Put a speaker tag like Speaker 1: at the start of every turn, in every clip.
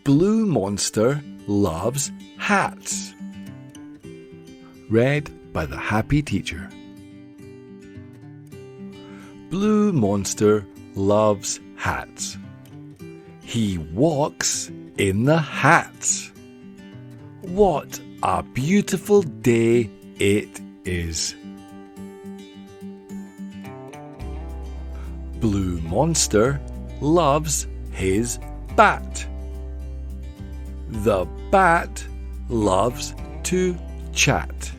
Speaker 1: Blue monster loves hats. Read by the Happy Teacher. Blue monster loves hats. He walks in the hats. What a beautiful day it is. Blue monster loves his bat. The bat loves to chat.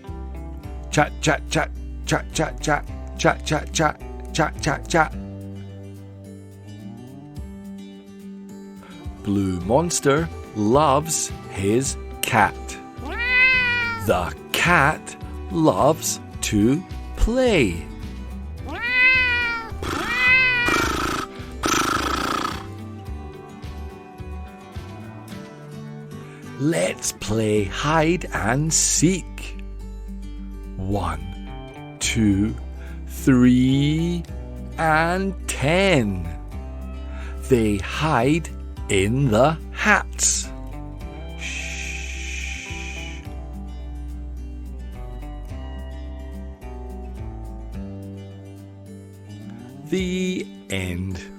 Speaker 1: Chat, chat, chat, chat, chat, chat, chat, chat, chat, chat, chat, chat. Blue monster loves his cat. The cat loves to play. Let's play hide and seek. 1, 2, 3, and 10. They hide in the hats. Shh. The end.